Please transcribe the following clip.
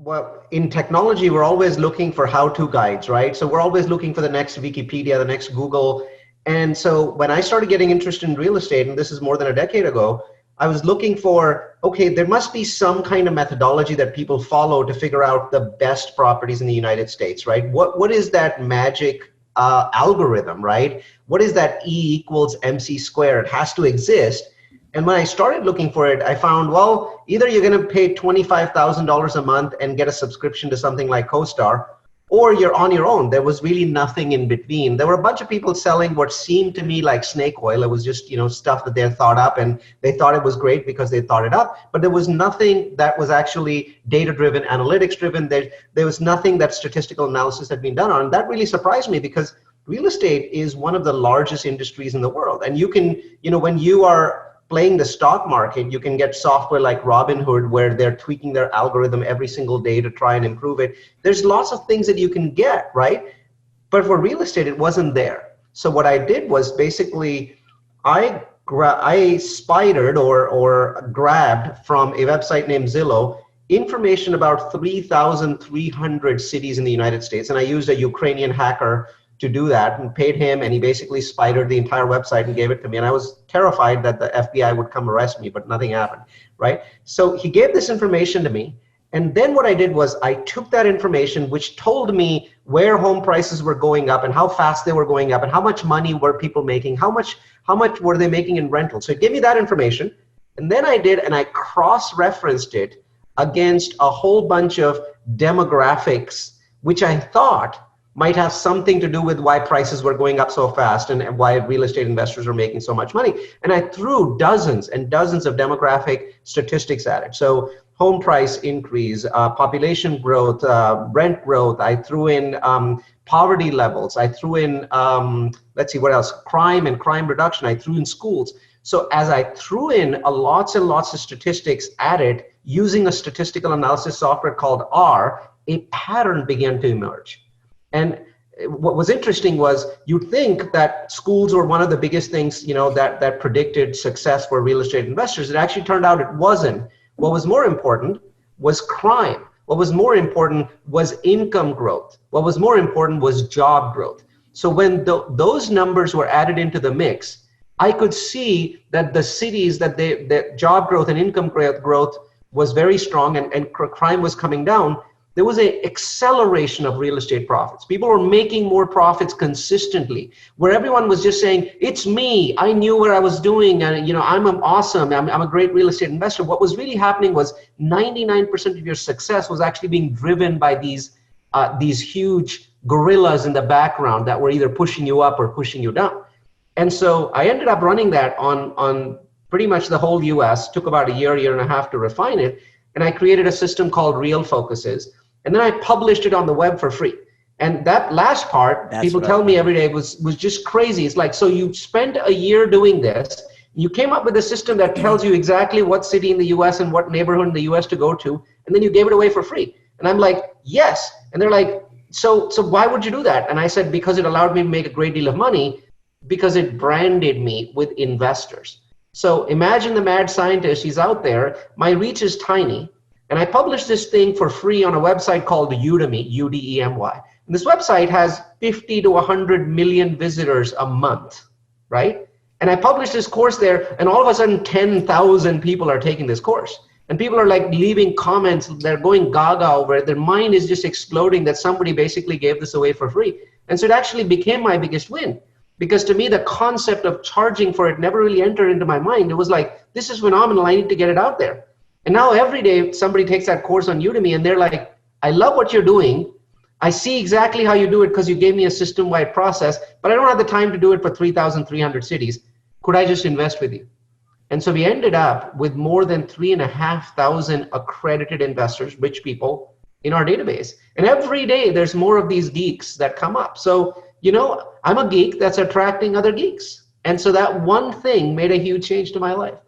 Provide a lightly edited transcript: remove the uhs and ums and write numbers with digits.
Well, in technology, we're always looking for how-to guides, right? So we're always looking for the next Wikipedia, the next Google. And so when I started getting interested in real estate, and this is more than a decade ago, I was looking for, okay, there must be some kind of methodology that people follow to figure out the best properties in the United States, right? What is that magic algorithm, right? What is that E equals MC squared? It has to exist. And when I started looking for it, I found, well, either you're going to pay $25,000 a month and get a subscription to something like CoStar, or you're on your own. There was really nothing in between. There were a bunch of people selling what seemed to me like snake oil. It was just, stuff that they had thought up, and they thought it was great because they thought it up. But there was nothing that was actually data-driven, analytics-driven. There was nothing that statistical analysis had been done on. And that really surprised me, because real estate is one of the largest industries in the world. And you can, when you are playing the stock market, you can get software like Robinhood where they're tweaking their algorithm every single day to try and improve it. There's lots of things that you can get, right? But for real estate, it wasn't there. So what I did was basically I spidered or grabbed from a website named Zillow information about 3,300 cities in the United States. And I used a Ukrainian hacker to do that, and paid him, and he basically spidered the entire website and gave it to me. And I was terrified that the FBI would come arrest me, but nothing happened, right? So he gave this information to me. And then what I did was I took that information, which told me where home prices were going up and how fast they were going up and how much money were people making, how much were they making in rental. So it gave me that information. And then I cross-referenced it against a whole bunch of demographics, which I thought might have something to do with why prices were going up so fast and why real estate investors are making so much money. And I threw dozens and dozens of demographic statistics at it. So home price increase, population growth, rent growth. I threw in poverty levels. I threw in, let's see, what else? Crime and crime reduction. I threw in schools. So as I threw in lots and lots of statistics at it, using a statistical analysis software called R, a pattern began to emerge. And what was interesting was you'd think that schools were one of the biggest things, that predicted success for real estate investors. It actually turned out it wasn't. What was more important was crime. What was more important was income growth. What was more important was job growth. So when those numbers were added into the mix, I could see that the cities that job growth and income growth was very strong and crime was coming down. There was an acceleration of real estate profits. People were making more profits consistently, where everyone was just saying, it's me, I knew what I was doing, and I'm awesome, I'm a great real estate investor. What was really happening was 99% of your success was actually being driven by these huge gorillas in the background that were either pushing you up or pushing you down. And so I ended up running that on pretty much the whole US, took about a year and a half to refine it, and I created a system called Real Focuses. And then I published it on the web for free. And that last part, people tell me every day, was just crazy. It's like, so you spent a year doing this, you came up with a system that tells you exactly what city in the US and what neighborhood in the US to go to, and then you gave it away for free. And I'm like, yes. And they're like, so why would you do that? And I said, because it allowed me to make a great deal of money, because it branded me with investors. So imagine the mad scientist, he's out there, my reach is tiny, and I published this thing for free on a website called Udemy, U-D-E-M-Y. And this website has 50 to 100 million visitors a month, right? And I published this course there, and all of a sudden 10,000 people are taking this course. And people are like leaving comments, they're going gaga over it. Their mind is just exploding that somebody basically gave this away for free. And so it actually became my biggest win. Because to me, the concept of charging for it never really entered into my mind. It was like, this is phenomenal, I need to get it out there. And now every day somebody takes that course on Udemy and they're like, I love what you're doing. I see exactly how you do it because you gave me a system-wide process, but I don't have the time to do it for 3,300 cities. Could I just invest with you? And so we ended up with more than 3,500 accredited investors, rich people in our database. And every day there's more of these geeks that come up. So, I'm a geek that's attracting other geeks. And so that one thing made a huge change to my life.